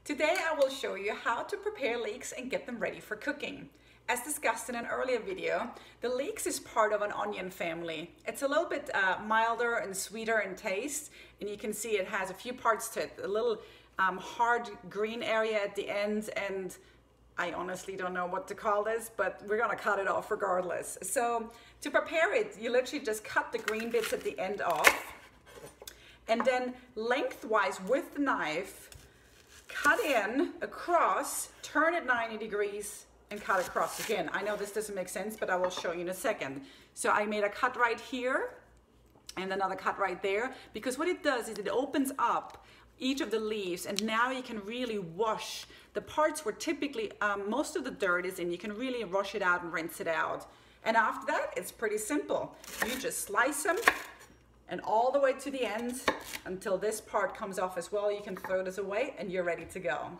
Today I will show you how to prepare leeks and get them ready for cooking. As discussed in an earlier video, the leeks is part of an onion family. It's a little bit milder and sweeter in taste, and you can see it has a few parts to it. A little hard green area at the end, and I honestly don't know what to call this, but we're gonna cut it off regardless. So to prepare it, you literally just cut the green bits at the end off, and then lengthwise with the knife, cut in across, turn it 90 degrees, and cut across again. I know this doesn't make sense, but I will show you in a second. So I made a cut right here and another cut right there, because what it does is it opens up each of the leaves, and now you can really wash the parts where typically most of the dirt is in. You can really wash it out and rinse it out. And after that, it's pretty simple. You just slice them and all the way to the end until this part comes off as well. You can throw this away and you're ready to go.